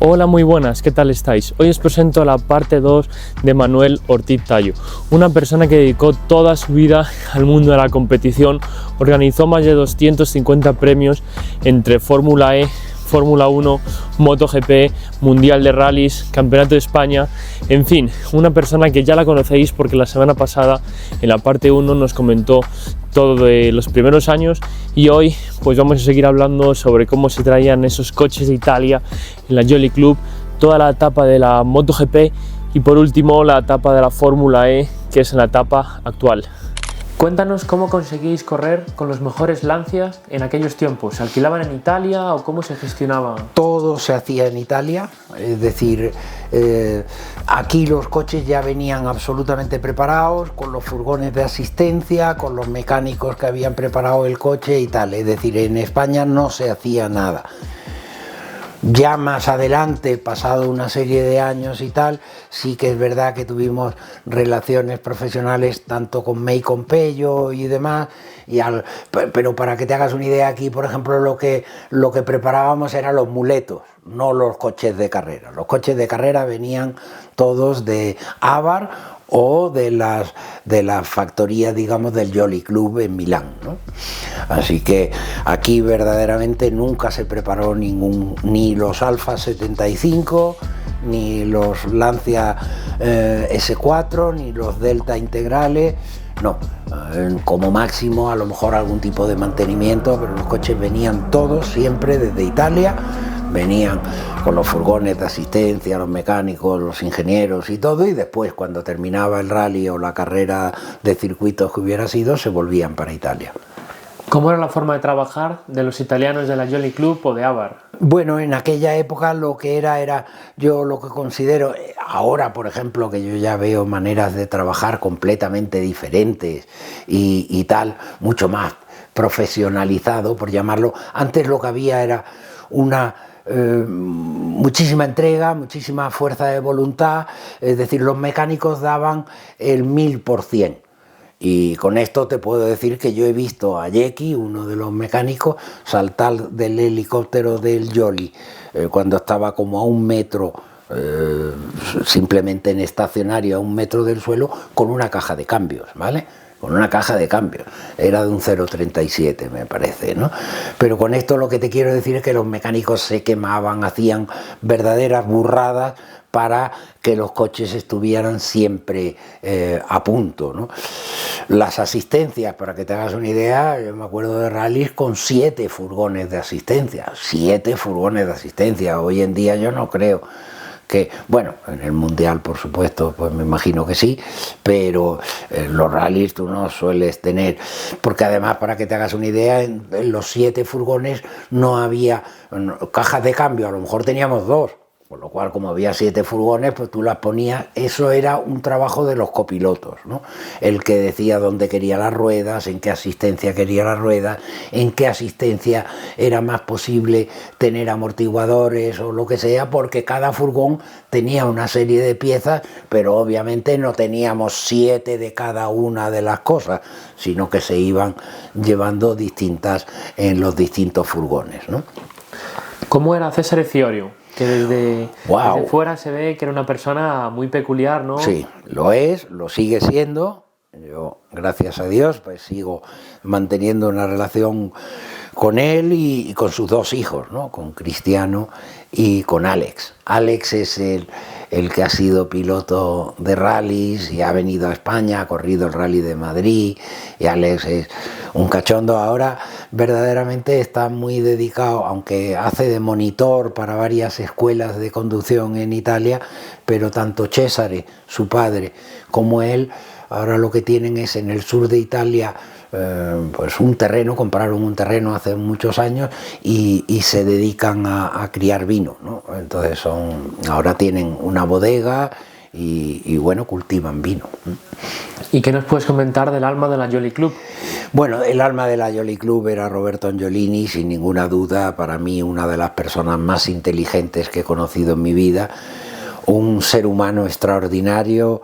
Hola, muy buenas, ¿qué tal estáis? Hoy os presento la parte 2 de Manuel Ortiz Tallo, una persona que dedicó toda su vida al mundo de la competición, organizó más de 250 premios entre Fórmula E, Fórmula 1, MotoGP, Mundial de Rallys, Campeonato de España, en fin, una persona que ya la conocéis porque la semana pasada en la parte 1 nos comentó todo de los primeros años y hoy pues vamos a seguir hablando sobre cómo se traían esos coches de Italia en la Jolly Club, toda la etapa de la MotoGP y por último la etapa de la Fórmula E, que es la etapa actual. Cuéntanos cómo conseguís correr con los mejores Lancias en aquellos tiempos. ¿Se alquilaban en Italia o cómo se gestionaba? Todo se hacía en Italia, es decir, aquí los coches ya venían absolutamente preparados, con los furgones de asistencia, con los mecánicos que habían preparado el coche y tal, es decir, en España no se hacía nada. Ya más adelante, pasado una serie de años y tal, sí que es verdad que tuvimos relaciones profesionales tanto con May Compello y demás, pero para que te hagas una idea, aquí por ejemplo lo que preparábamos eran los muletos, no los coches de carrera. Los coches de carrera venían todos de Avar o de las factorías, digamos, del Jolly Club en Milán, ¿no? Así que aquí verdaderamente nunca se preparó ni los Alfa 75, ni los Lancia S4, ni los Delta integrales, no, como máximo a lo mejor algún tipo de mantenimiento, pero los coches venían todos siempre desde Italia. Venían con los furgones de asistencia, los mecánicos, los ingenieros y todo, y después cuando terminaba el rally o la carrera de circuitos que hubiera sido, se volvían para Italia. ¿Cómo era la forma de trabajar de los italianos de la Jolly Club o de Avar? Bueno, en aquella época lo que era yo lo que considero, ahora por ejemplo que yo ya veo maneras de trabajar completamente diferentes y tal, mucho más profesionalizado por llamarlo. Antes lo que había era muchísima entrega, muchísima fuerza de voluntad, es decir, los mecánicos daban el 1000%. Y con esto te puedo decir que yo he visto a Jackie, uno de los mecánicos, saltar del helicóptero del Jolly cuando estaba como a 1 metro, simplemente en estacionario, a 1 metro del suelo, con una caja de cambios, ¿vale? Con una caja de cambios, era de un 0,37 me parece, ¿no? Pero con esto lo que te quiero decir es que los mecánicos se quemaban, hacían verdaderas burradas para que los coches estuvieran siempre a punto, ¿no? Las asistencias, para que te hagas una idea, yo me acuerdo de rallies con 7 furgones de asistencia, 7 furgones de asistencia, hoy en día yo no creo que, bueno, en el Mundial por supuesto, pues me imagino que sí, pero en los rallies tú no sueles tener, porque además para que te hagas una idea, en los 7 furgones no había cajas de cambio, a lo mejor teníamos 2, con lo cual como había 7 furgones, pues tú las ponías, eso era un trabajo de los copilotos, ¿no? El que decía dónde quería las ruedas, en qué asistencia quería las ruedas, en qué asistencia era más posible tener amortiguadores o lo que sea, porque cada furgón tenía una serie de piezas, pero obviamente no teníamos 7 de cada una de las cosas, sino que se iban llevando distintas en los distintos furgones, ¿no? ¿Cómo era César Fiorio? Que desde fuera se ve que era una persona muy peculiar, ¿no? Sí, lo es, lo sigue siendo. Yo, gracias a Dios, pues sigo manteniendo una relación con él y con sus 2 hijos, ¿no? Con Cristiano y con Alex. Alex es el que ha sido piloto de rallies y ha venido a España, ha corrido el rally de Madrid, y Alex es un cachondo. Ahora verdaderamente está muy dedicado, aunque hace de monitor para varias escuelas de conducción en Italia, pero tanto Cesare, su padre, como él, ahora lo que tienen es en el sur de Italia pues un terreno, compraron un terreno hace muchos años y se dedican a criar vino, ¿no? Entonces ahora tienen una bodega y bueno, cultivan vino. ¿Y qué nos puedes comentar del alma de la Jolly Club? Bueno, el alma de la Jolly Club era Roberto Angiolini, sin ninguna duda, para mí una de las personas más inteligentes que he conocido en mi vida, un ser humano extraordinario,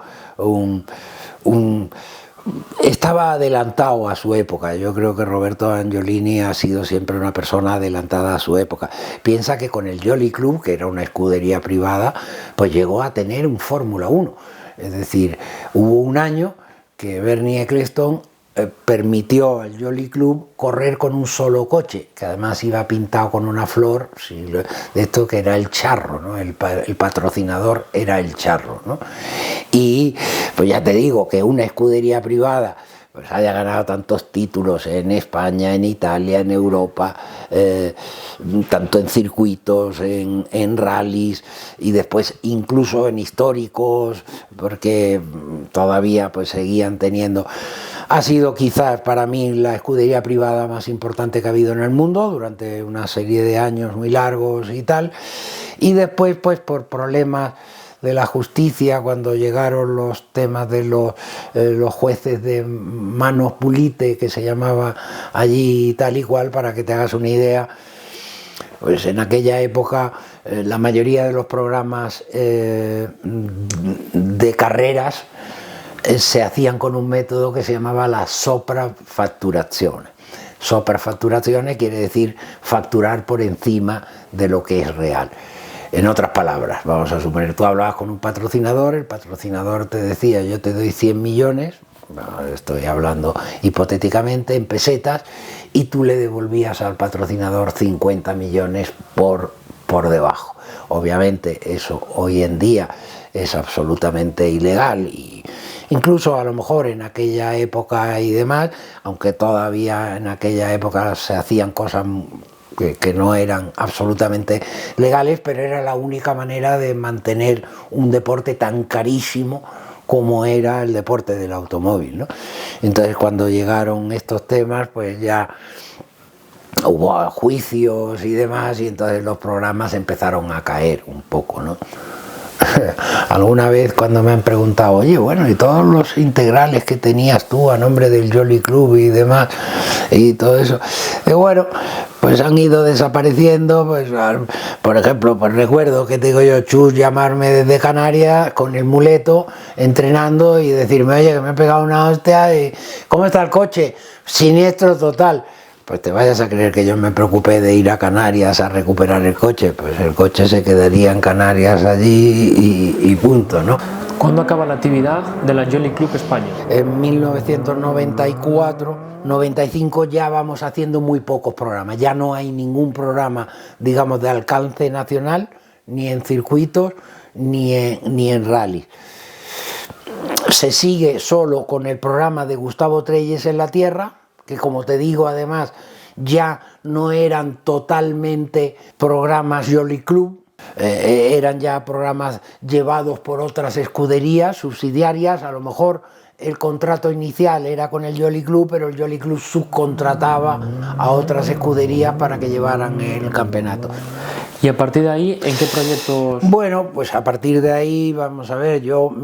estaba adelantado a su época. Yo creo que Roberto Angiolini ha sido siempre una persona adelantada a su época. Piensa que con el Jolly Club, que era una escudería privada, pues llegó a tener un Fórmula 1. Es decir, hubo un año que Bernie Ecclestone permitió al Jolly Club correr con un solo coche, que además iba pintado con una flor de esto, que era el charro, ¿no? El patrocinador era el charro, ¿no? Y pues ya te digo, que una escudería privada pues haya ganado tantos títulos en España, en Italia, en Europa, tanto en circuitos, en rallies y después incluso en históricos, porque todavía pues seguían teniendo. Ha sido quizás para mí la escudería privada más importante que ha habido en el mundo durante una serie de años muy largos y tal. Y después, pues por problemas de la justicia, cuando llegaron los temas de los jueces de manos pulite, que se llamaba allí tal y cual, para que te hagas una idea, pues en aquella época la mayoría de los programas de carreras se hacían con un método que se llamaba la soprafatturazione. Soprafatturazione quiere decir facturar por encima de lo que es real. En otras palabras, vamos a suponer, tú hablabas con un patrocinador, el patrocinador te decía, yo te doy 100 millones, estoy hablando hipotéticamente en pesetas, y tú le devolvías al patrocinador 50 millones por debajo. Obviamente eso hoy en día es absolutamente ilegal, y incluso a lo mejor en aquella época y demás, aunque todavía en aquella época se hacían cosas que no eran absolutamente legales, pero era la única manera de mantener un deporte tan carísimo como era el deporte del automóvil, ¿no? Entonces cuando llegaron estos temas, pues ya hubo juicios y demás, y entonces los programas empezaron a caer un poco, ¿no? Alguna vez cuando me han preguntado, oye, bueno, y todos los integrales que tenías tú a nombre del Jolly Club y demás, y todo eso, y bueno, pues han ido desapareciendo. Pues por ejemplo, pues recuerdo que te digo yo, Chus, llamarme desde Canarias con el muleto, entrenando, y decirme, oye, que me he pegado una hostia, y ¿cómo está el coche? Siniestro total. Pues te vayas a creer que yo me preocupé de ir a Canarias a recuperar el coche. Pues el coche se quedaría en Canarias allí y punto, ¿no? ¿Cuándo acaba la actividad de la Jolly Club España? En 1994-95 ya vamos haciendo muy pocos programas. Ya no hay ningún programa, digamos, de alcance nacional, ni en circuitos, ni en rally. Se sigue solo con el programa de Gustavo Trelles en la Tierra, que como te digo, además, ya no eran totalmente programas Jolly Club, eran ya programas llevados por otras escuderías subsidiarias. A lo mejor el contrato inicial era con el Jolly Club, pero el Jolly Club subcontrataba a otras escuderías para que llevaran el campeonato. ¿Y a partir de ahí, en qué proyectos? Bueno, pues a partir de ahí, vamos a ver, yo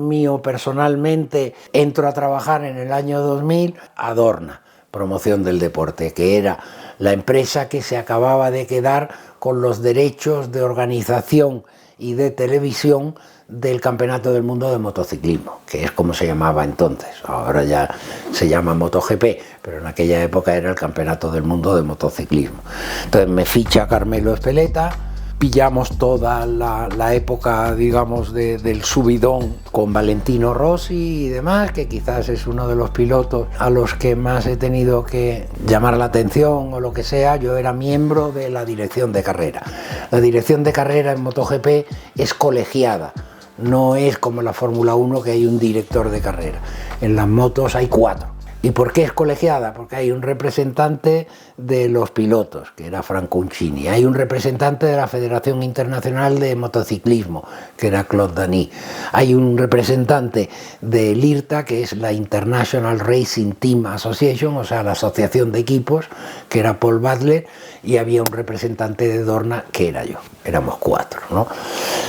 personalmente entro a trabajar en el año 2000 a Dorna, Promoción del Deporte, que era la empresa que se acababa de quedar con los derechos de organización y de televisión del Campeonato del Mundo de Motociclismo, que es como se llamaba entonces. Ahora ya se llama MotoGP, pero en aquella época era el Campeonato del Mundo de Motociclismo. Entonces me ficha Carmelo Espeleta, pillamos toda la época, digamos, del subidón con Valentino Rossi y demás, que quizás es uno de los pilotos a los que más he tenido que llamar la atención o lo que sea. Yo era miembro de la dirección de carrera. La dirección de carrera en MotoGP es colegiada, no es como en la Fórmula 1, que hay un director de carrera. En las motos hay 4. ¿Y por qué es colegiada? Porque hay un representante de los pilotos, que era Franco Uncini, hay un representante de la Federación Internacional de Motociclismo, que era Claude Dany, hay un representante del IRTA, que es la International Racing Team Association, o sea, la asociación de equipos, que era Paul Butler, y había un representante de Dorna, que era yo. Éramos 4, ¿no?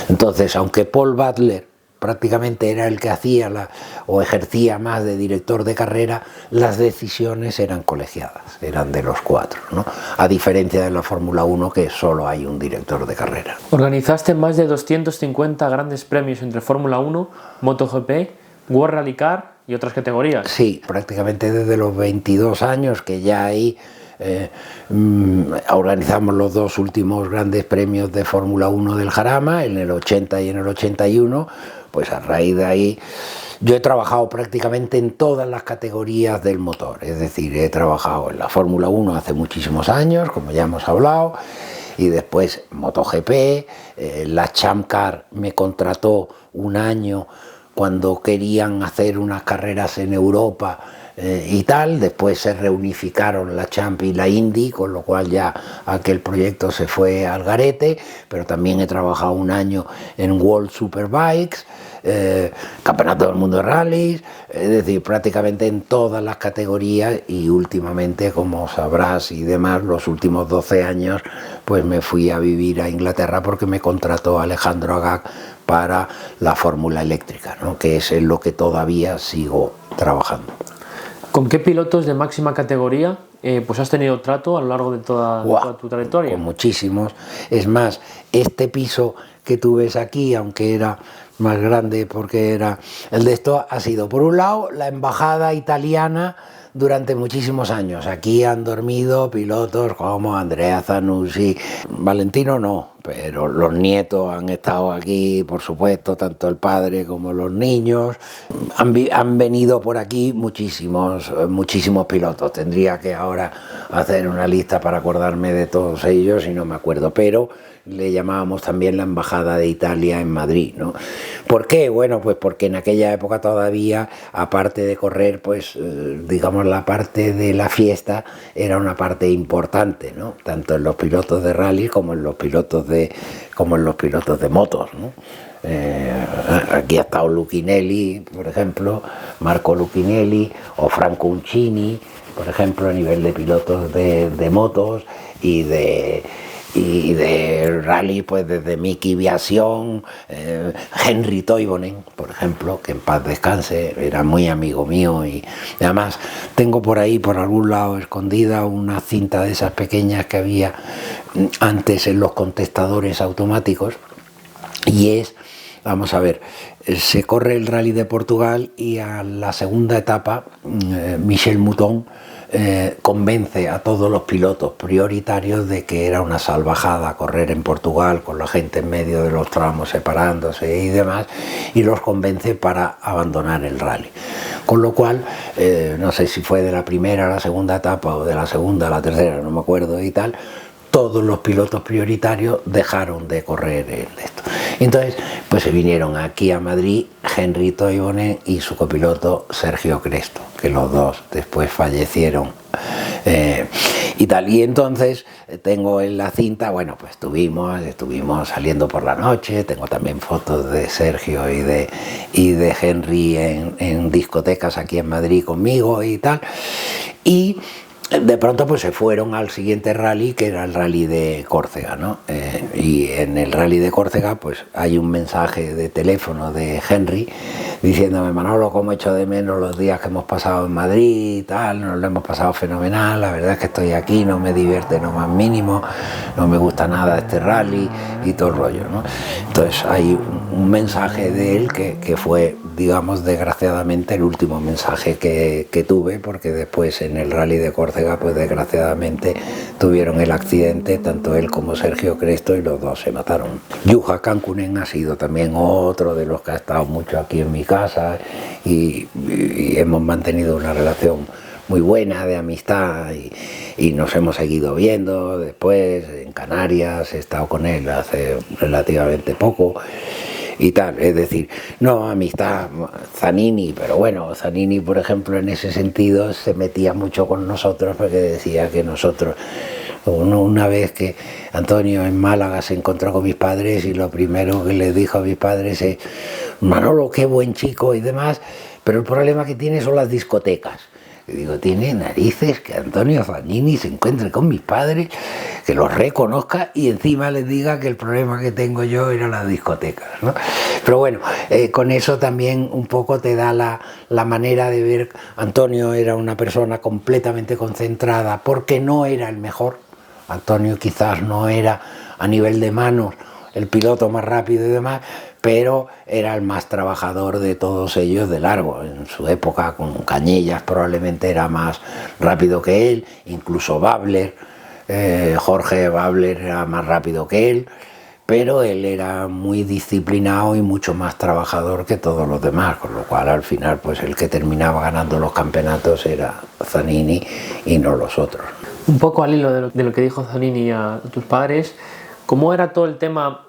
Entonces, aunque Paul Butler prácticamente era el que hacía o ejercía más de director de carrera, las decisiones eran colegiadas, eran de los 4, ¿no? A diferencia de la Fórmula 1, que solo hay un director de carrera. Organizaste más de 250 grandes premios entre Fórmula 1, MotoGP, World Rally Car y otras categorías. Sí, prácticamente desde los 22 años que ya ahí organizamos los dos últimos grandes premios de Fórmula 1 del Jarama, en el 80 y en el 81, pues a raíz de ahí yo he trabajado prácticamente en todas las categorías del motor, es decir, he trabajado en la Fórmula 1 hace muchísimos años, como ya hemos hablado, y después MotoGP, la Champ Car me contrató un año cuando querían hacer unas carreras en Europa y tal, después se reunificaron la Champ y la Indy, con lo cual ya aquel proyecto se fue al garete, pero también he trabajado un año en World Superbikes, Campeonato del Mundo de Rallys, es decir, prácticamente en todas las categorías, y últimamente, como sabrás y demás, los últimos 12 años pues me fui a vivir a Inglaterra porque me contrató Alejandro Agag para la fórmula eléctrica, ¿no? Que es en lo que todavía sigo trabajando. ¿Con qué pilotos de máxima categoría pues has tenido trato a lo largo de toda tu trayectoria? Con muchísimos. Es más, este piso que tú ves aquí, aunque era más grande porque era el de esto, ha sido por un lado la embajada italiana durante muchísimos años. Aquí han dormido pilotos como Andrea Zanussi, Valentino no, pero los nietos han estado aquí, por supuesto, tanto el padre como los niños. Han venido por aquí muchísimos pilotos. Tendría que ahora hacer una lista para acordarme de todos ellos y no me acuerdo, pero le llamábamos también la Embajada de Italia en Madrid, ¿no? ¿Por qué? Bueno, pues porque en aquella época todavía, aparte de correr, pues digamos la parte de la fiesta era una parte importante, ¿no? Tanto en los pilotos de rally como en los pilotos de motos, ¿no? Aquí ha estado Lucchinelli, por ejemplo, Marco Lucchinelli o Franco Uncini, por ejemplo, a nivel de pilotos de motos y de rally, pues desde Miki Biasion, Henri Toivonen, por ejemplo, que en paz descanse, era muy amigo mío, y además tengo por ahí, por algún lado escondida, una cinta de esas pequeñas que había antes en los contestadores automáticos, y vamos a ver, se corre el Rally de Portugal y a la segunda etapa Michel Mouton convence a todos los pilotos prioritarios de que era una salvajada correr en Portugal con la gente en medio de los tramos separándose y demás, y los convence para abandonar el rally. Con lo cual, no sé si fue de la primera a la segunda etapa o de la segunda a la tercera, no me acuerdo y tal, todos los pilotos prioritarios dejaron de correr en esto. Entonces, pues se vinieron aquí a Madrid Henri Toivonen y su copiloto Sergio Cresto, que los dos después fallecieron y tal. Y entonces tengo en la cinta, bueno, pues estuvimos saliendo por la noche, tengo también fotos de Sergio y de Henri en discotecas aquí en Madrid conmigo y tal. Y de pronto pues se fueron al siguiente rally, que era el rally de Córcega, ¿no? Y en el rally de Córcega pues hay un mensaje de teléfono de Henri diciéndome: Manolo, cómo echo de menos los días que hemos pasado en Madrid y tal, nos lo hemos pasado fenomenal, la verdad es que estoy aquí, no me divierte no más mínimo, no me gusta nada este rally y todo el rollo, ¿no? Entonces hay un mensaje de él que fue, digamos, desgraciadamente el último mensaje que tuve, porque después en el rally de Córcega pues desgraciadamente tuvieron el accidente tanto él como Sergio Cresto y los dos se mataron. Juha Kankkunen ha sido también otro de los que ha estado mucho aquí en mi casa y hemos mantenido una relación muy buena de amistad y nos hemos seguido viendo después en Canarias, he estado con él hace relativamente poco y tal, es decir, no amistad Zanini, pero bueno, Zanini por ejemplo en ese sentido se metía mucho con nosotros porque decía que nosotros, una vez que Antonio en Málaga se encontró con mis padres y lo primero que les dijo a mis padres es: Manolo, qué buen chico y demás, pero el problema que tiene son las discotecas. Y digo, tiene narices que Antonio Zanini se encuentre con mis padres, que los reconozca y encima les diga que el problema que tengo yo era las discotecas, ¿no? Pero bueno, con eso también un poco te da la manera de ver. Antonio era una persona completamente concentrada porque no era el mejor. Antonio quizás no era a nivel de manos el piloto más rápido y demás, pero era el más trabajador de todos ellos de largo. En su época, con Cañellas probablemente era más rápido que él, incluso Babler, Jorge Babler era más rápido que él, pero él era muy disciplinado y mucho más trabajador que todos los demás, con lo cual al final pues el que terminaba ganando los campeonatos era Zanini y no los otros. Un poco al hilo de lo que dijo Zanini a tus padres, ¿cómo era todo el tema?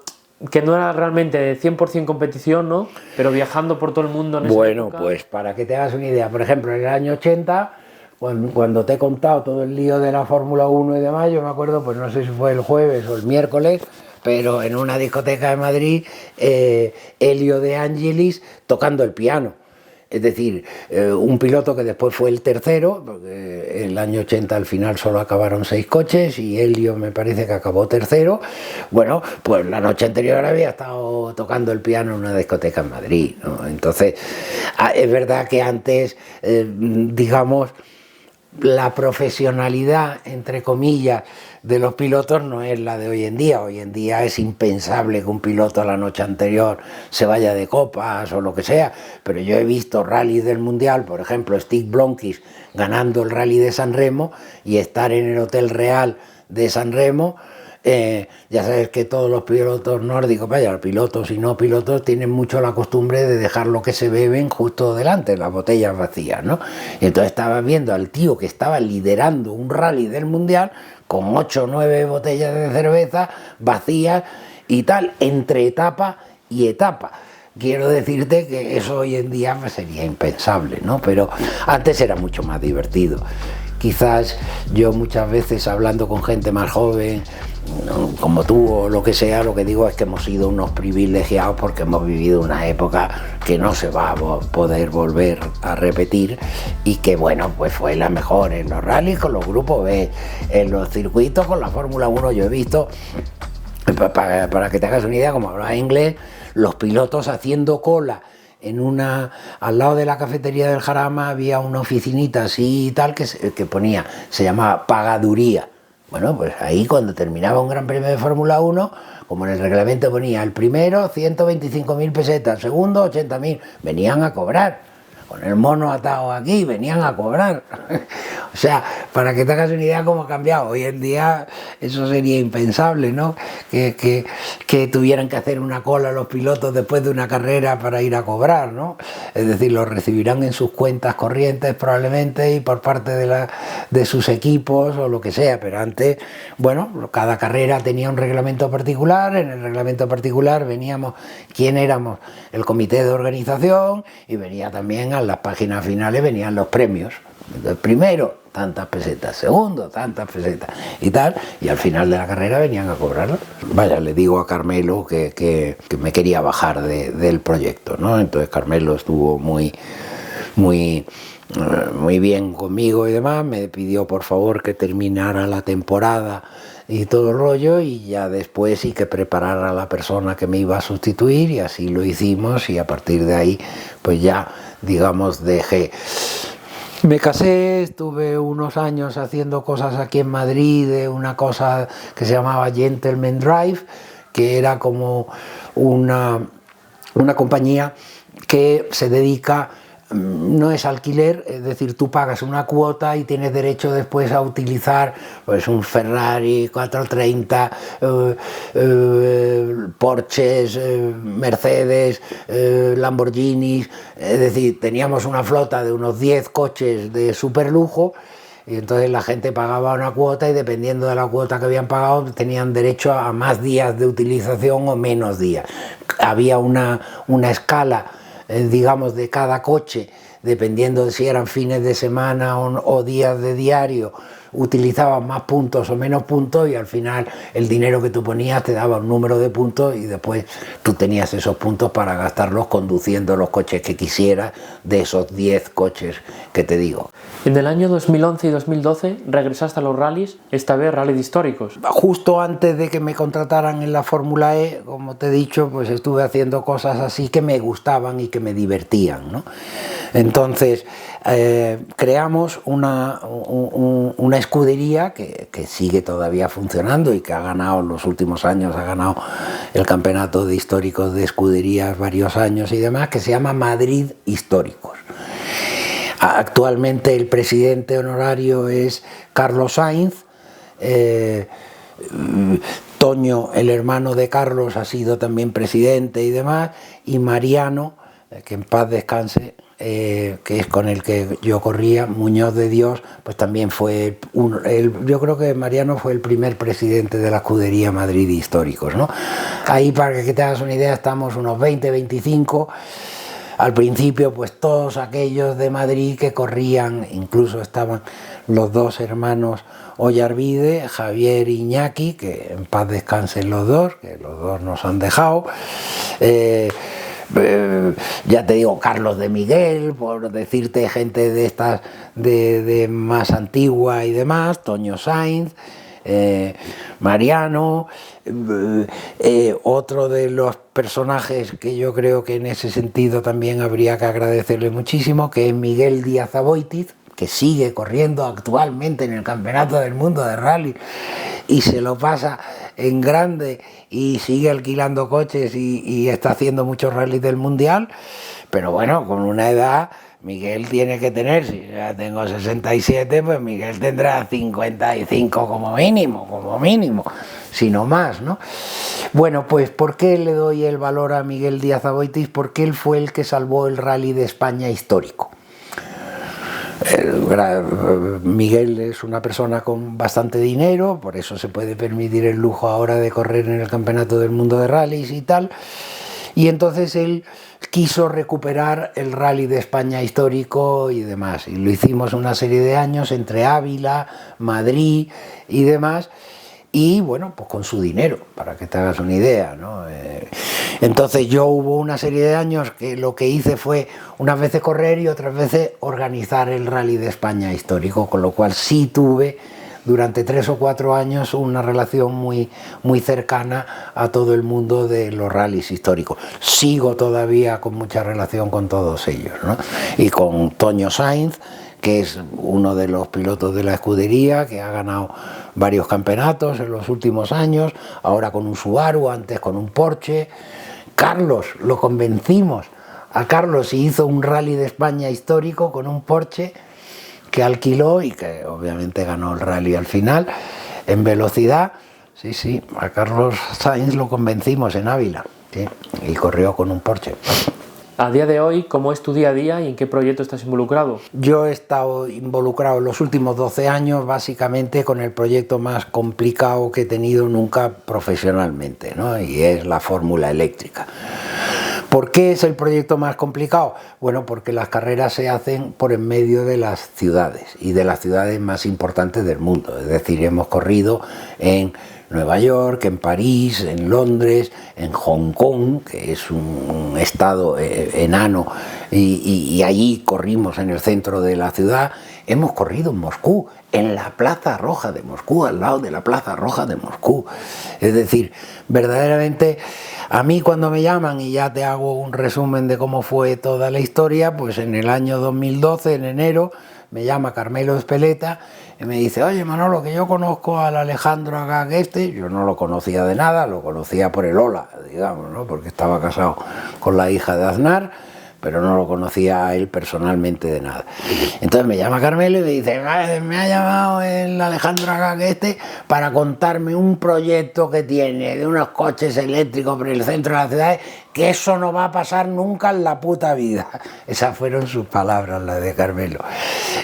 Que no era realmente de 100% competición, ¿no? Pero viajando por todo el mundo en esa época. Pues para que te hagas una idea, por ejemplo, en el año 80, cuando te he contado todo el lío de la Fórmula 1 y demás, yo me acuerdo, pues no sé si fue el jueves o el miércoles, pero en una discoteca de Madrid, Elio De Angelis tocando el piano. Es decir, un piloto que después fue el tercero, porque el año 80 al final solo acabaron 6 coches y Elio me parece que acabó tercero. Bueno, pues la noche anterior había estado tocando el piano en una discoteca en Madrid, ¿no? Entonces, es verdad que antes, digamos, la profesionalidad, entre comillas, de los pilotos no es la de hoy en día. Hoy en día es impensable que un piloto la noche anterior se vaya de copas o lo que sea, pero yo he visto rallies del Mundial, por ejemplo, Stig Blomqvist ganando el rally de San Remo y estar en el Hotel Real de San Remo. Ya sabes que todos los pilotos nórdicos, vaya, los pilotos y no pilotos, tienen mucho la costumbre de dejar lo que se beben justo delante, las botellas vacías, ¿no? Y entonces estaba viendo al tío que estaba liderando un rally del Mundial con 8 o 9 botellas de cerveza vacías y tal, entre etapa y etapa. Quiero decirte que eso hoy en día sería impensable, ¿no? Pero antes era mucho más divertido. Quizás yo muchas veces hablando con gente más joven, como tú o lo que sea, lo que digo es que hemos sido unos privilegiados porque hemos vivido una época que no se va a poder volver a repetir y que bueno, pues fue la mejor en los rallies con los grupos B, en los circuitos con la Fórmula 1. Yo he visto, para que te hagas una idea, como hablaba inglés, los pilotos haciendo cola al lado de la cafetería del Jarama había una oficinita así y tal que ponía, se llamaba pagaduría. Bueno, pues ahí cuando terminaba un gran premio de Fórmula 1, como en el reglamento ponía el primero 125.000 pesetas, el segundo 80.000, venían a cobrar. Con el mono atado aquí, venían a cobrar. O sea, para que te hagas una idea cómo ha cambiado. Hoy en día eso sería impensable, ¿no? Que tuvieran que hacer una cola los pilotos después de una carrera para ir a cobrar, ¿no? Es decir, lo recibirán en sus cuentas corrientes probablemente y por parte de sus equipos o lo que sea. Pero antes, bueno, cada carrera tenía un reglamento particular. En el reglamento particular veníamos, ¿quién éramos? El comité de organización y venía también a las páginas finales venían los premios. El primero, tantas pesetas, segundo, tantas pesetas y tal, y al final de la carrera venían a cobrarlo. Vaya, le digo a Carmelo que me quería bajar del proyecto, ¿no? Entonces Carmelo estuvo muy bien conmigo y demás, me pidió por favor que terminara la temporada y todo el rollo, y ya después sí que preparara a la persona que me iba a sustituir, y así lo hicimos, y a partir de ahí pues ya, digamos, dejé. Me casé, estuve unos años haciendo cosas aquí en Madrid, de una cosa que se llamaba Gentleman Drive, que era como una compañía que se dedica, no es alquiler, es decir, tú pagas una cuota y tienes derecho después a utilizar pues un Ferrari 430, Porsches, Mercedes, Lamborghinis. Es decir, teníamos una flota de unos 10 coches de superlujo y entonces la gente pagaba una cuota y dependiendo de la cuota que habían pagado tenían derecho a más días de utilización o menos días. Había una escala, digamos, de cada coche, dependiendo de si eran fines de semana o días de diario, utilizaban más puntos o menos puntos, y al final el dinero que tú ponías te daba un número de puntos y después tú tenías esos puntos para gastarlos conduciendo los coches que quisieras de esos 10 coches que te digo. En el año 2011 y 2012 regresaste a los rallies, esta vez rallies históricos. Justo antes de que me contrataran en la Fórmula E, como te he dicho, pues estuve haciendo cosas así que me gustaban y que me divertían, ¿no? Entonces creamos una escudería que sigue todavía funcionando y que ha ganado en los últimos años, ha ganado el campeonato de históricos de escuderías varios años y demás, que se llama Madrid Históricos. Actualmente el presidente honorario es Carlos Sainz. Toño, el hermano de Carlos, ha sido también presidente y demás, y Mariano, que en paz descanse, que es con el que yo corría, Muñoz de Dios, pues también fue yo creo que Mariano fue el primer presidente de la escudería Madrid Históricos, ¿no? Ahí, para que te hagas una idea, estamos unos 20, 25. Al principio, pues todos aquellos de Madrid que corrían, incluso estaban los dos hermanos Ollarvide, Javier e Iñaki, que en paz descansen los dos, que los dos nos han dejado. Ya te digo, Carlos de Miguel, por decirte gente de estas de más antigua y demás, Toño Sainz, Mariano, otro de los personajes que yo creo que en ese sentido también habría que agradecerle muchísimo, que es Miguel Díaz Aboitiz, que sigue corriendo actualmente en el Campeonato del Mundo de Rally y se lo pasa en grande y sigue alquilando coches y está haciendo muchos rallies del Mundial, pero bueno, con una edad, Miguel tiene que tener, si ya tengo 67, pues Miguel tendrá 55 como mínimo, si no más, ¿no? Bueno, pues ¿por qué le doy el valor a Miguel Díaz Aboitiz? Porque él fue el que salvó el Rally de España histórico. Miguel es una persona con bastante dinero, por eso se puede permitir el lujo ahora de correr en el Campeonato del Mundo de Rallys y tal, y entonces él quiso recuperar el Rally de España histórico y demás, y lo hicimos una serie de años entre Ávila, Madrid y demás, y bueno, pues con su dinero, para que te hagas una idea, ¿no? Entonces yo hubo una serie de años que lo que hice fue unas veces correr y otras veces organizar el Rally de España histórico, con lo cual sí tuve durante 3 o 4 años una relación muy cercana a todo el mundo de los rallies históricos. Sigo todavía con mucha relación con todos ellos, ¿no? Y con Toño Sainz, que es uno de los pilotos de la escudería, que ha ganado varios campeonatos en los últimos años, ahora con un Subaru, antes con un Porsche. Carlos, lo convencimos a Carlos y hizo un Rally de España histórico con un Porsche que alquiló y que obviamente ganó el rally al final en velocidad. Sí, a Carlos Sainz lo convencimos en Ávila, ¿sí? Y corrió con un Porsche. A día de hoy, ¿cómo es tu día a día y en qué proyecto estás involucrado? Yo he estado involucrado en los últimos 12 años básicamente con el proyecto más complicado que he tenido nunca profesionalmente, ¿no? Y es la fórmula eléctrica. ¿Por qué es el proyecto más complicado? Bueno, porque las carreras se hacen por en medio de las ciudades y de las ciudades más importantes del mundo. Es decir, hemos corrido en Nueva York, en París, en Londres, en Hong Kong, que es un estado enano, y allí corrimos en el centro de la ciudad. Hemos corrido en Moscú, en la Plaza Roja de Moscú, al lado de la Plaza Roja de Moscú. Es decir, verdaderamente, a mí cuando me llaman, y ya te hago un resumen de cómo fue toda la historia, pues en el año 2012, en enero, me llama Carmelo Espeleta y me dice: oye Manolo, que yo conozco al Alejandro Agag yo no lo conocía de nada, lo conocía por el hola, digamos, ¿no? Porque estaba casado con la hija de Aznar, pero no lo conocía a él personalmente de nada. Entonces me llama Carmelo y me dice: me ha llamado el Alejandro Agag para contarme un proyecto que tiene de unos coches eléctricos por el centro de la ciudad, que eso no va a pasar nunca en la puta vida. Esas fueron sus palabras, las de Carmelo.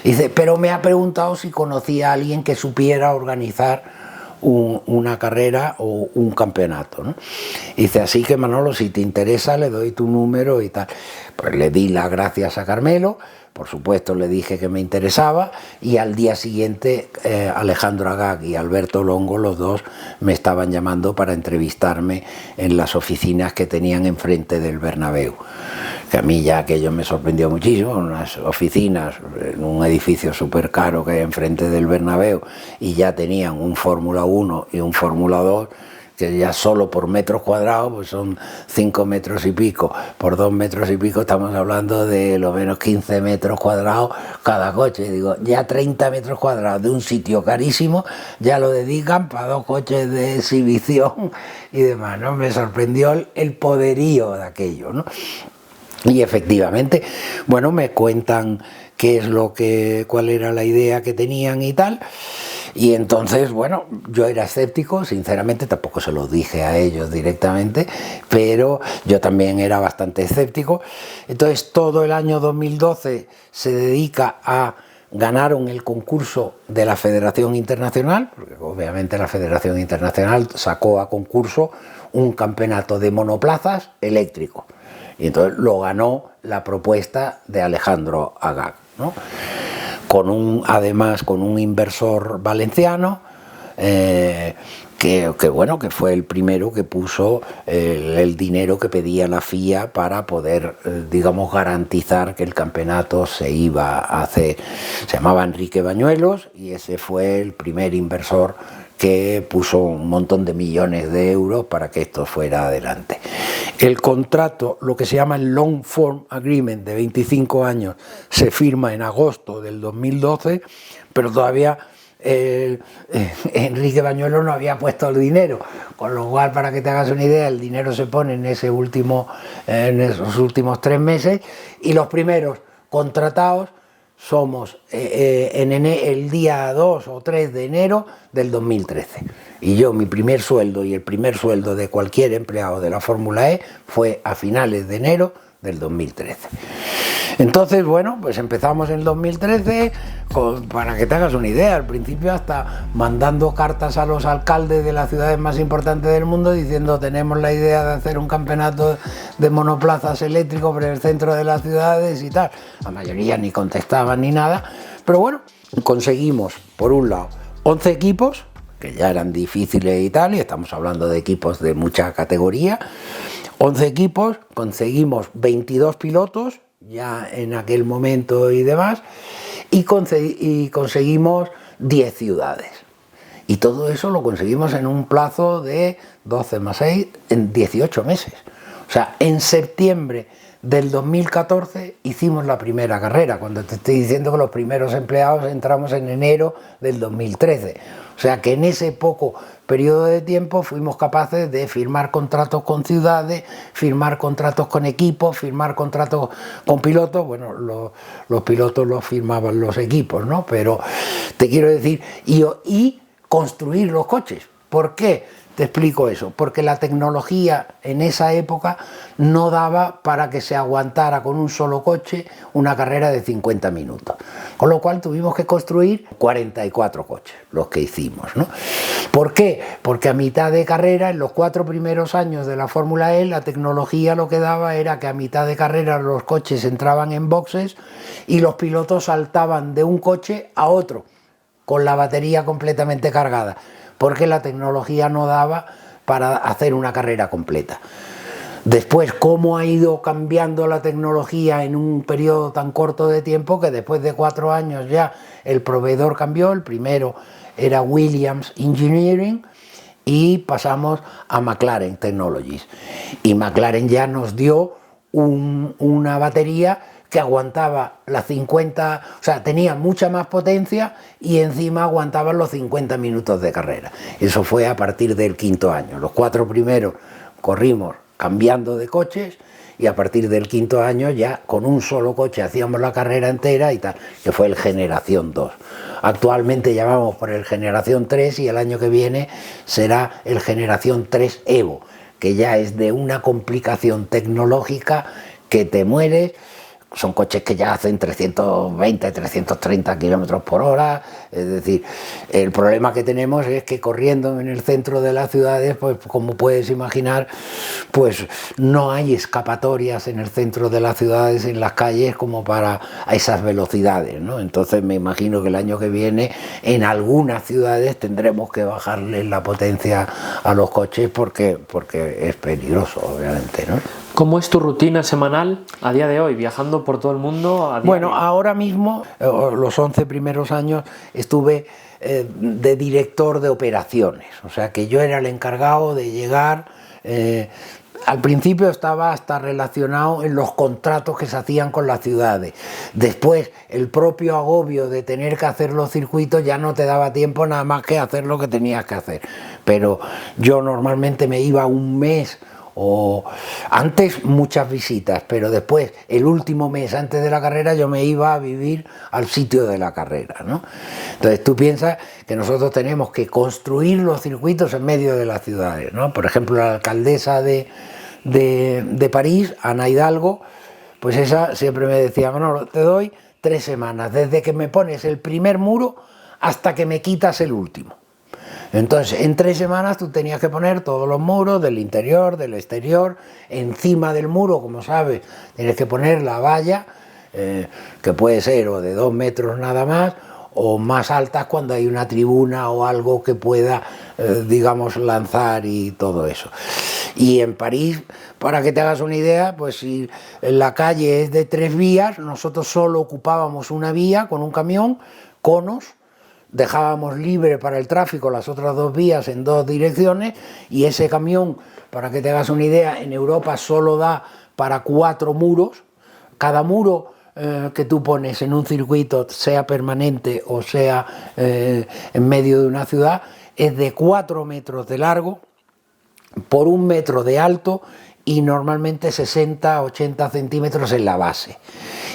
Dice: pero me ha preguntado si conocía a alguien que supiera organizar una carrera o un campeonato, ¿no? Dice: así que Manolo, si te interesa, le doy tu número y tal. Pues le di las gracias a Carmelo, por supuesto le dije que me interesaba, y al día siguiente Alejandro Agag y Alberto Longo, los dos, me estaban llamando para entrevistarme en las oficinas que tenían enfrente del Bernabéu. Que a mí ya aquello me sorprendió muchísimo, unas oficinas en un edificio súper caro que hay enfrente del Bernabéu, y ya tenían un Fórmula 1 y un Fórmula 2, que ya solo por metros cuadrados pues son 5 metros y pico, por 2 metros y pico estamos hablando de lo menos 15 metros cuadrados cada coche. Digo, ya 30 metros cuadrados de un sitio carísimo ya lo dedican para 2 coches de exhibición y demás, ¿no? Me sorprendió el poderío de aquello, ¿no? Y efectivamente, bueno, me cuentan cuál era la idea que tenían y tal. Y entonces, bueno, yo era escéptico, sinceramente, tampoco se lo dije a ellos directamente, pero yo también era bastante escéptico. Entonces, todo el año 2012 se dedica a ganaron el concurso de la Federación Internacional, porque obviamente la Federación Internacional sacó a concurso un campeonato de monoplazas eléctrico. Y entonces lo ganó la propuesta de Alejandro Agag, ¿no? Además con un inversor valenciano que fue el primero que puso el dinero que pedía la FIA para poder, digamos, garantizar que el campeonato se iba a hacer. Se llamaba Enrique Bañuelos y ese fue el primer inversor que puso un montón de millones de euros para que esto fuera adelante. El contrato, lo que se llama el Long Form Agreement de 25 años, se firma en agosto del 2012, pero todavía Enrique Bañuelos no había puesto el dinero, con lo cual, para que te hagas una idea, el dinero se pone en esos últimos 3 meses, y los primeros contratados somos el día 2 o 3 de enero del 2013. Y yo, mi primer sueldo y el primer sueldo de cualquier empleado de la Fórmula E fue a finales de enero del 2013. Entonces, bueno, pues empezamos en el 2013, para que te hagas una idea, al principio hasta mandando cartas a los alcaldes de las ciudades más importantes del mundo diciendo tenemos la idea de hacer un campeonato de monoplazas eléctricos por el centro de las ciudades y tal. La mayoría ni contestaban ni nada, pero bueno, conseguimos, por un lado, 11 equipos, que ya eran difíciles y tal, y estamos hablando de equipos de mucha categoría. 11 equipos, conseguimos 22 pilotos, ya en aquel momento y demás, y conseguimos 10 ciudades. Y todo eso lo conseguimos en un plazo de 12 más 6, en 18 meses. O sea, en septiembre del 2014 hicimos la primera carrera, cuando te estoy diciendo que los primeros empleados entramos en enero del 2013. O sea que en ese poco periodo de tiempo fuimos capaces de firmar contratos con ciudades, firmar contratos con equipos, firmar contratos con pilotos. Bueno, los pilotos los firmaban los equipos, ¿no? Pero te quiero decir, y construir los coches. ¿Por qué? Te explico eso, porque la tecnología en esa época no daba para que se aguantara con un solo coche una carrera de 50 minutos. Con lo cual tuvimos que construir 44 coches, los que hicimos, ¿no? ¿Por qué? Porque a mitad de carrera, en los 4 primeros años de la Fórmula E, la tecnología lo que daba era que a mitad de carrera los coches entraban en boxes y los pilotos saltaban de un coche a otro, con la batería completamente cargada, porque la tecnología no daba para hacer una carrera completa. Después, cómo ha ido cambiando la tecnología en un periodo tan corto de tiempo, que después de 4 años ya el proveedor cambió. El primero era Williams Engineering y pasamos a McLaren Technologies. Y McLaren ya nos dio una batería que aguantaba las 50, o sea, tenía mucha más potencia y encima aguantaba los 50 minutos de carrera. Eso fue a partir del 5.º año. Los 4 primeros corrimos cambiando de coches y a partir del 5.º año ya con un solo coche hacíamos la carrera entera y tal, que fue el Generación 2. Actualmente ya vamos por el Generación 3 y el año que viene será el Generación 3 Evo, que ya es de una complicación tecnológica que te mueres. Son coches que ya hacen 320, 330 kilómetros por hora. Es decir, el problema que tenemos es que corriendo en el centro de las ciudades, pues como puedes imaginar, pues no hay escapatorias en el centro de las ciudades, en las calles, como para esas velocidades, ¿no? Entonces me imagino que el año que viene en algunas ciudades tendremos que bajarle la potencia a los coches porque es peligroso, obviamente, ¿no? ¿Cómo es tu rutina semanal a día de hoy, viajando por todo el mundo? Bueno, ahora mismo, los 11 primeros años, estuve de director de operaciones, o sea que yo era el encargado de llegar. Al principio estaba hasta relacionado en los contratos que se hacían con las ciudades. Después, el propio agobio de tener que hacer los circuitos ya no te daba tiempo nada más que hacer lo que tenías que hacer. Pero yo normalmente me iba un mes, o antes muchas visitas, pero después, el último mes antes de la carrera, yo me iba a vivir al sitio de la carrera, ¿no? Entonces tú piensas que nosotros tenemos que construir los circuitos en medio de las ciudades, ¿no? Por ejemplo, la alcaldesa de París, Ana Hidalgo, pues esa siempre me decía: Manolo, te doy 3 semanas, desde que me pones el primer muro hasta que me quitas el último. Entonces, en 3 semanas tú tenías que poner todos los muros del interior, del exterior. Encima del muro, como sabes, tienes que poner la valla, que puede ser o de 2 metros nada más, o más altas cuando hay una tribuna o algo que pueda, digamos, lanzar y todo eso. Y en París, para que te hagas una idea, pues si la calle es de 3 vías, nosotros solo ocupábamos una vía con un camión, conos, dejábamos libre para el tráfico las otras 2 vías en 2 direcciones, y ese camión, para que te hagas una idea, en Europa solo da para 4 muros. Cada muro que tú pones en un circuito, sea permanente o sea en medio de una ciudad, es de 4 metros de largo por 1 metro de alto y normalmente 60-80 centímetros en la base.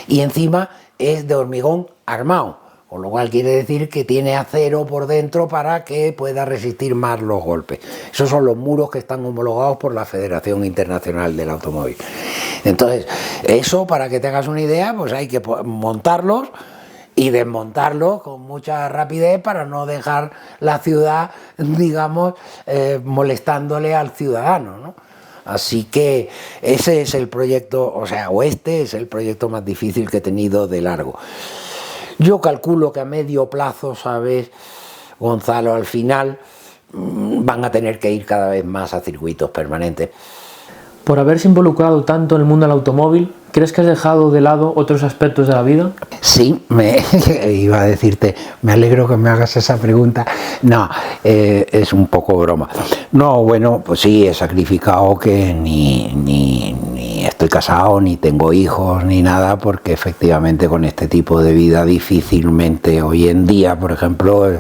Y encima es de hormigón armado, con lo cual quiere decir que tiene acero por dentro para que pueda resistir más los golpes. Esos son los muros que están homologados por la Federación Internacional del Automóvil. Entonces, eso, para que te hagas una idea, pues hay que montarlos y desmontarlos con mucha rapidez para no dejar la ciudad, digamos, molestándole al ciudadano, ¿no? Así que ese es el proyecto, este es el proyecto más difícil que he tenido de largo. Yo calculo que a medio plazo, ¿sabes, Gonzalo? Al final van a tener que ir cada vez más a circuitos permanentes. Por haberse involucrado tanto en el mundo del automóvil, ¿crees que has dejado de lado otros aspectos de la vida? Sí, iba a decirte, me alegro que me hagas esa pregunta. No, es un poco broma. No, bueno, pues sí, he sacrificado que ni estoy casado, ni tengo hijos, ni nada, porque efectivamente con este tipo de vida difícilmente hoy en día, por ejemplo,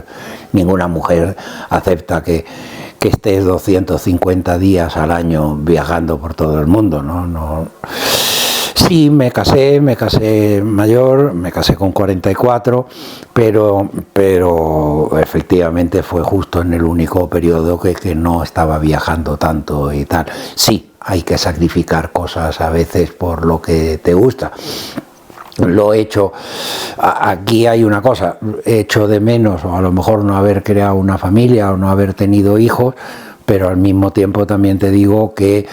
ninguna mujer acepta que estés 250 días al año viajando por todo el mundo, ¿no? Sí, me casé mayor, me casé con 44, pero efectivamente fue justo en el único periodo que no estaba viajando tanto y tal. Sí, hay que sacrificar cosas a veces por lo que te gusta. Lo he hecho, aquí hay una cosa, he hecho de menos o a lo mejor no haber creado una familia o no haber tenido hijos, pero al mismo tiempo también te digo que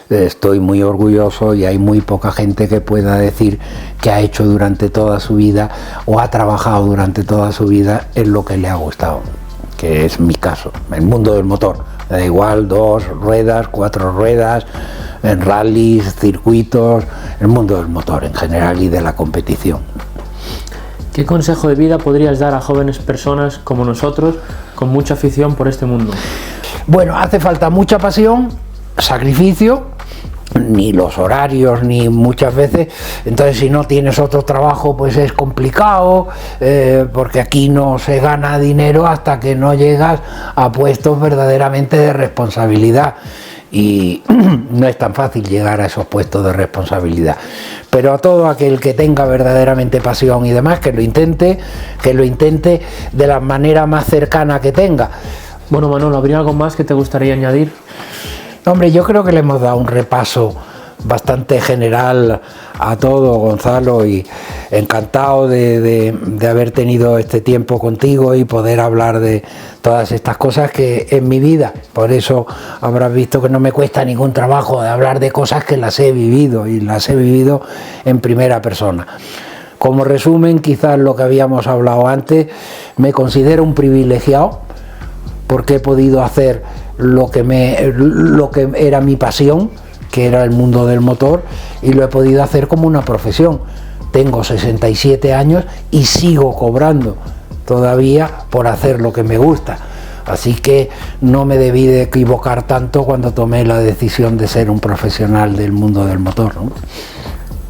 estoy muy orgulloso y hay muy poca gente que pueda decir que ha hecho durante toda su vida o ha trabajado durante toda su vida en lo que le ha gustado, que es mi caso, el mundo del motor. Da igual 2 ruedas, 4 ruedas, en rallies, circuitos, el mundo del motor en general y de la competición. ¿Qué consejo de vida podrías dar a jóvenes personas como nosotros con mucha afición por este mundo? Bueno, hace falta mucha pasión, sacrificio, ni los horarios, ni muchas veces, entonces si no tienes otro trabajo pues es complicado, porque aquí no se gana dinero hasta que no llegas a puestos verdaderamente de responsabilidad y no es tan fácil llegar a esos puestos de responsabilidad, pero a todo aquel que tenga verdaderamente pasión y demás, que lo intente de la manera más cercana que tenga. Bueno, Manolo, ¿habría algo más que te gustaría añadir? Hombre, yo creo que le hemos dado un repaso bastante general a todo, Gonzalo, y encantado de haber tenido este tiempo contigo y poder hablar de todas estas cosas que en mi vida, por eso habrás visto que no me cuesta ningún trabajo de hablar de cosas que las he vivido y las he vivido en primera persona. Como resumen, quizás lo que habíamos hablado antes, me considero un privilegiado porque he podido hacer lo que era mi pasión, que era el mundo del motor, y lo he podido hacer como una profesión. Tengo 67 años y sigo cobrando todavía por hacer lo que me gusta. Así que no me debí de equivocar tanto cuando tomé la decisión de ser un profesional del mundo del motor, ¿no?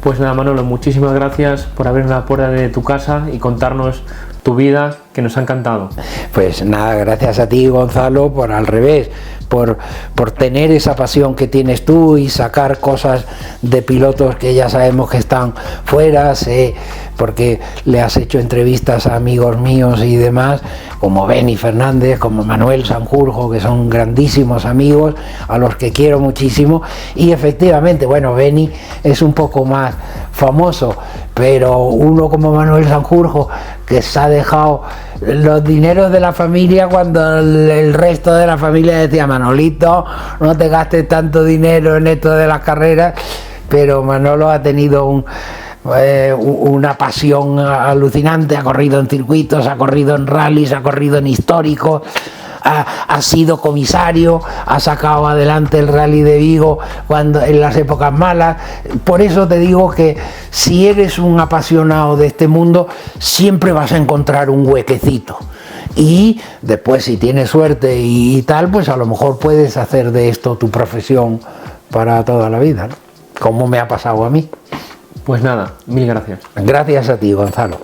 Pues nada, Manolo, muchísimas gracias por abrir la puerta de tu casa y contarnos tu vida, que nos ha encantado. Pues nada, gracias a ti, Gonzalo, por al revés, por tener esa pasión que tienes tú y sacar cosas de pilotos que ya sabemos que están fuera, porque le has hecho entrevistas a amigos míos y demás, como Beni Fernández, como Manuel Sanjurjo, que son grandísimos amigos, a los que quiero muchísimo, y efectivamente, bueno, Beni es un poco más famoso, pero uno como Manuel Sanjurjo, que se ha dejado los dineros de la familia cuando el resto de la familia decía: Manolito, no te gastes tanto dinero en esto de las carreras, pero Manolo ha tenido una pasión alucinante, ha corrido en circuitos, ha corrido en rallies, ha corrido en históricos, ha sido comisario, ha sacado adelante el Rally de Vigo en las épocas malas. Por eso te digo que si eres un apasionado de este mundo, siempre vas a encontrar un huequecito. Y después, si tienes suerte y tal, pues a lo mejor puedes hacer de esto tu profesión para toda la vida, ¿no? Como me ha pasado a mí. Pues nada, mil gracias. Gracias a ti, Gonzalo.